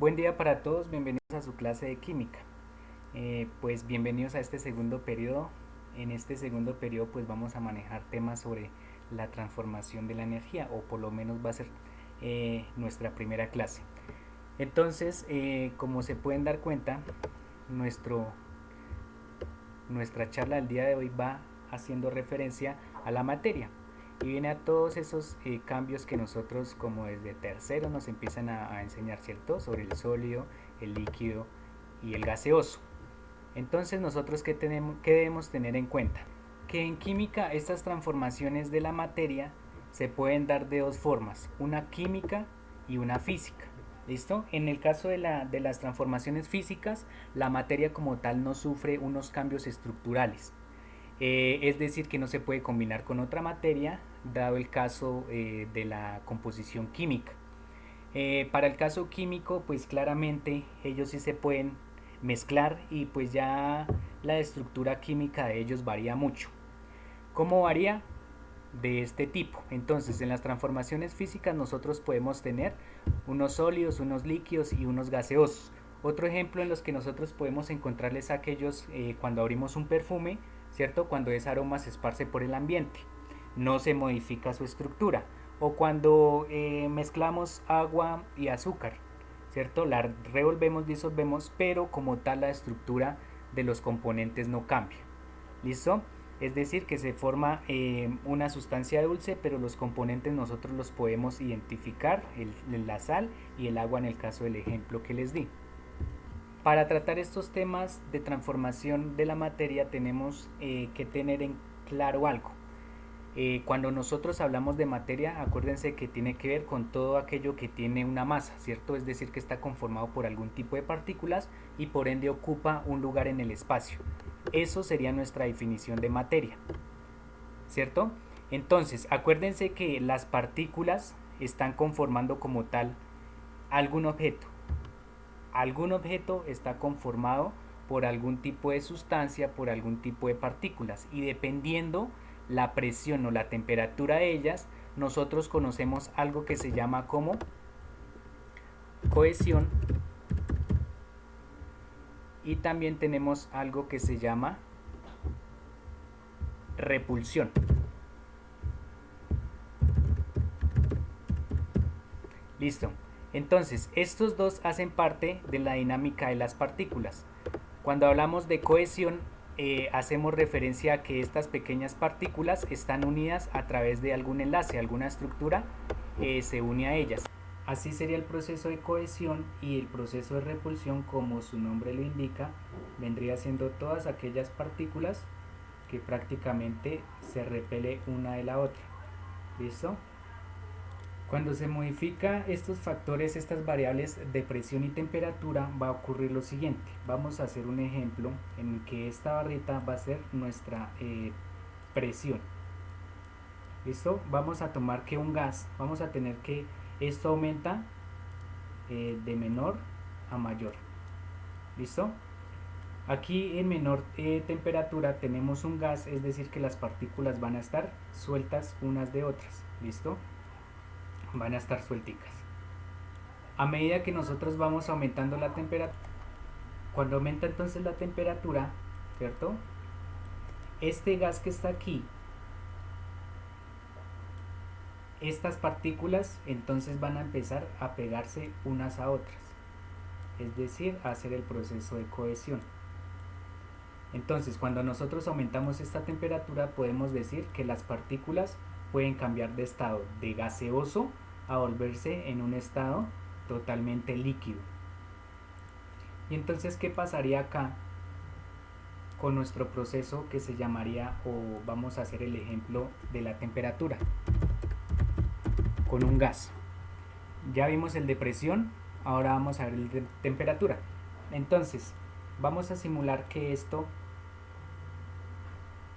Buen día para todos, bienvenidos a su clase de química. Pues bienvenidos a este segundo periodo. En este segundo periodo pues vamos a manejar temas sobre la transformación de la energía, o por lo menos va a ser nuestra primera clase. Entonces, como se pueden dar cuenta, nuestro, nuestra charla del día de hoy va haciendo referencia a la materia y viene a todos esos cambios que nosotros como desde tercero nos empiezan a enseñar, ¿cierto? Sobre el sólido, el líquido y el gaseoso. Entonces nosotros ¿qué debemos tener en cuenta? Que en química estas transformaciones de la materia se pueden dar de dos formas, una química y una física. ¿Listo? En el caso de las transformaciones físicas, la materia como tal no sufre unos cambios estructurales. Es decir, que no se puede combinar con otra materia, dado el caso de la composición química. Para el caso químico, pues claramente ellos sí se pueden mezclar y pues ya la estructura química de ellos varía mucho. ¿Cómo varía? De este tipo. Entonces, en las transformaciones físicas nosotros podemos tener unos sólidos, unos líquidos y unos gaseosos. Otro ejemplo en los que nosotros podemos encontrarles aquellos cuando abrimos un perfume, ¿cierto? Cuando ese aroma se esparce por el ambiente, no se modifica su estructura. O cuando mezclamos agua y azúcar, ¿cierto? La revolvemos, disolvemos, pero como tal la estructura de los componentes no cambia. ¿Listo? Es decir, que se forma una sustancia dulce, pero los componentes nosotros los podemos identificar, la sal y el agua en el caso del ejemplo que les di. Para tratar estos temas de transformación de la materia tenemos que tener en claro algo. Cuando nosotros hablamos de materia, acuérdense que tiene que ver con todo aquello que tiene una masa, ¿cierto? Es decir, que está conformado por algún tipo de partículas y por ende ocupa un lugar en el espacio. Eso sería nuestra definición de materia, ¿cierto? Entonces, acuérdense que las partículas están conformando como tal algún objeto. Algún objeto está conformado por algún tipo de sustancia, por algún tipo de partículas, y dependiendo la presión o la temperatura de ellas, nosotros conocemos algo que se llama como cohesión, y también tenemos algo que se llama repulsión. Listo. Entonces, estos dos hacen parte de la dinámica de las partículas. Cuando hablamos de cohesión, hacemos referencia a que estas pequeñas partículas están unidas a través de algún enlace, alguna estructura se une a ellas. Así sería el proceso de cohesión, y el proceso de repulsión, como su nombre lo indica, vendría siendo todas aquellas partículas que prácticamente se repele una de la otra. ¿Listo? Cuando se modifica estos factores, estas variables de presión y temperatura, va a ocurrir lo siguiente. Vamos a hacer un ejemplo en el que esta barrita va a ser nuestra presión. ¿Listo? Vamos a tomar que un gas, vamos a tener que esto aumenta de menor a mayor. ¿Listo? Aquí en menor temperatura tenemos un gas, es decir que las partículas van a estar sueltas unas de otras. ¿Listo? Van a estar suelticas. A medida que nosotros vamos aumentando la temperatura, cuando aumenta entonces la temperatura, ¿cierto? Este gas que está aquí, estas partículas entonces van a empezar a pegarse unas a otras, es decir, a hacer el proceso de cohesión. Entonces, cuando nosotros aumentamos esta temperatura, podemos decir que las partículas pueden cambiar de estado de gaseoso a volverse en un estado totalmente líquido. Y entonces, ¿qué pasaría acá con nuestro proceso que se llamaría, o vamos a hacer el ejemplo de la temperatura, con un gas? Ya vimos el de presión, ahora vamos a ver el de temperatura. Entonces, vamos a simular que esto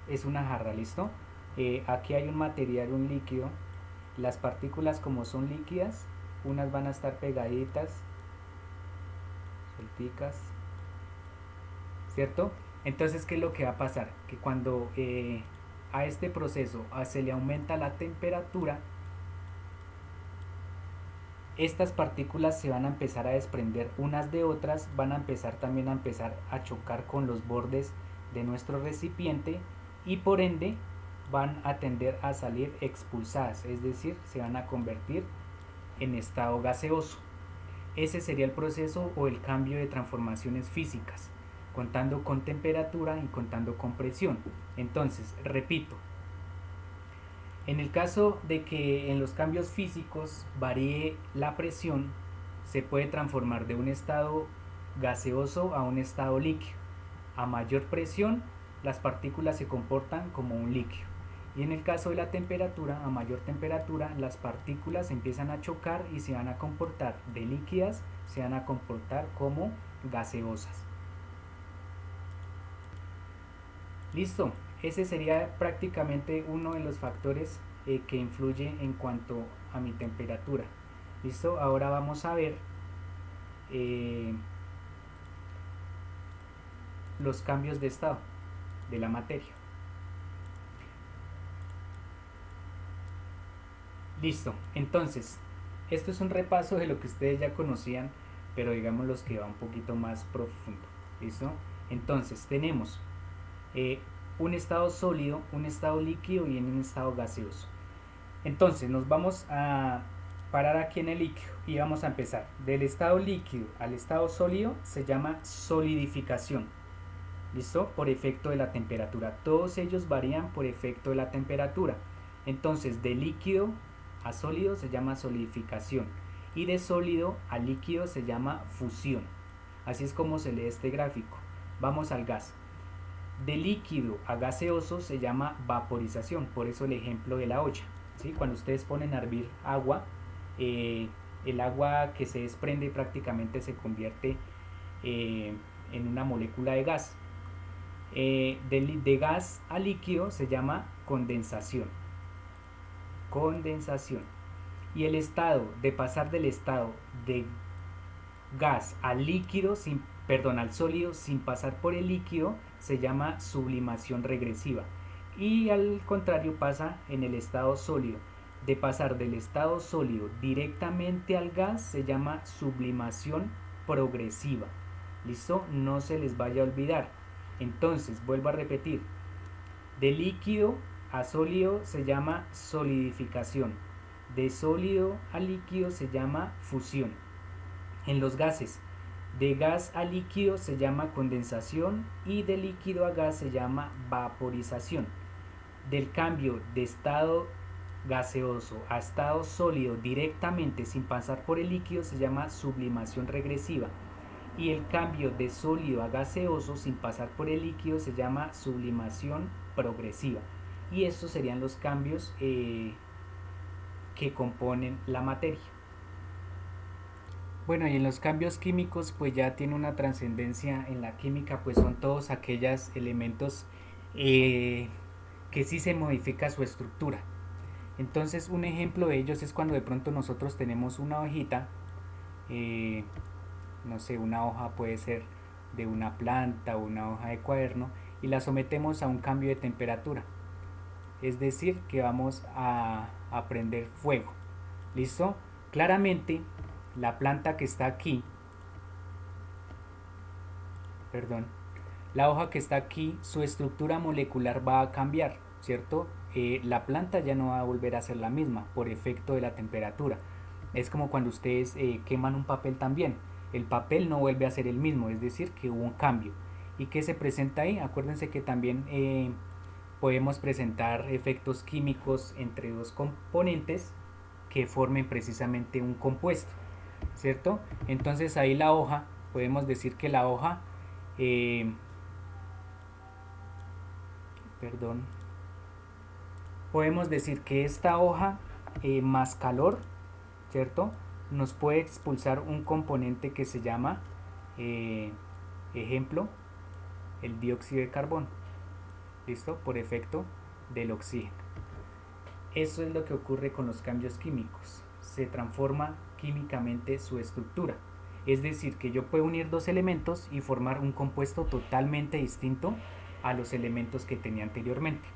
es una jarra, ¿listo? Aquí hay un material, un líquido. Las partículas, como son líquidas, unas van a estar pegaditas, suelticas, ¿cierto? Entonces, ¿qué es lo que va a pasar? Que cuando a este proceso se le aumenta la temperatura, estas partículas se van a empezar a desprender unas de otras, van a empezar también a chocar con los bordes de nuestro recipiente y por ende van a tender a salir expulsadas, es decir, se van a convertir en estado gaseoso. Ese sería el proceso o el cambio de transformaciones físicas, contando con temperatura y contando con presión. Entonces, repito, en el caso de que en los cambios físicos varíe la presión, se puede transformar de un estado gaseoso a un estado líquido. A mayor presión, las partículas se comportan como un líquido. Y en el caso de la temperatura, a mayor temperatura, las partículas empiezan a chocar y se van a comportar de líquidas, se van a comportar como gaseosas. Listo, ese sería prácticamente uno de los factores que influye en cuanto a mi temperatura. Listo, ahora vamos a ver los cambios de estado de la materia. Listo, entonces, esto es un repaso de lo que ustedes ya conocían, pero digamos los que va un poquito más profundo. ¿Listo? Entonces, tenemos un estado sólido, un estado líquido y en un estado gaseoso. Entonces, nos vamos a parar aquí en el líquido y vamos a empezar. Del estado líquido al estado sólido se llama solidificación. ¿Listo? Por efecto de la temperatura. Todos ellos varían por efecto de la temperatura. Entonces, de líquido a sólido se llama solidificación y de sólido a líquido se llama fusión. Así es como se lee este gráfico. Vamos al gas. De líquido a gaseoso se llama vaporización, por eso el ejemplo de la olla. ¿Sí? Cuando ustedes ponen a hervir agua, el agua que se desprende prácticamente se convierte en una molécula de gas. De gas a líquido se llama condensación. Condensación. Y el estado de pasar del estado de gas al líquido, al sólido sin pasar por el líquido, se llama sublimación regresiva. Y al contrario pasa en el estado sólido. De pasar del estado sólido directamente al gas se llama sublimación progresiva. ¿Listo? No se les vaya a olvidar. Entonces, vuelvo a repetir. De líquido a sólido se llama solidificación. De sólido a líquido se llama fusión. En los gases, de gas a líquido se llama condensación y de líquido a gas se llama vaporización. Del cambio de estado gaseoso a estado sólido directamente sin pasar por el líquido se llama sublimación regresiva. Y el cambio de sólido a gaseoso sin pasar por el líquido se llama sublimación progresiva. Y estos serían los cambios que componen la materia. Bueno, y en los cambios químicos pues ya tiene una trascendencia en la química, pues son todos aquellos elementos que sí se modifica su estructura. Entonces un ejemplo de ellos es cuando de pronto nosotros tenemos una hojita, no sé, una hoja puede ser de una planta o una hoja de cuaderno y la sometemos a un cambio de temperatura. Es decir, que vamos a prender fuego. ¿Listo? Claramente la planta que está aquí, la hoja que está aquí, su estructura molecular va a cambiar, ¿cierto? La planta ya no va a volver a ser la misma por efecto de la temperatura. Es como cuando ustedes queman un papel también. El papel no vuelve a ser el mismo, es decir, que hubo un cambio. ¿Y qué se presenta ahí? Acuérdense que también podemos presentar efectos químicos entre dos componentes que formen precisamente un compuesto, ¿cierto? Entonces ahí la hoja, podemos decir que la hoja, podemos decir que esta hoja más calor, ¿cierto? Nos puede expulsar un componente que se llama, ejemplo, el dióxido de carbono, ¿listo? Por efecto del oxígeno. Eso es lo que ocurre con los cambios químicos. Se transforma químicamente su estructura. Es decir, que yo puedo unir dos elementos y formar un compuesto totalmente distinto a los elementos que tenía anteriormente.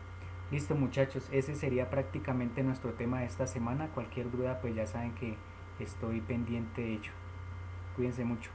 Listo, muchachos, ese sería prácticamente nuestro tema de esta semana. Cualquier duda pues ya saben que estoy pendiente de ello. Cuídense mucho.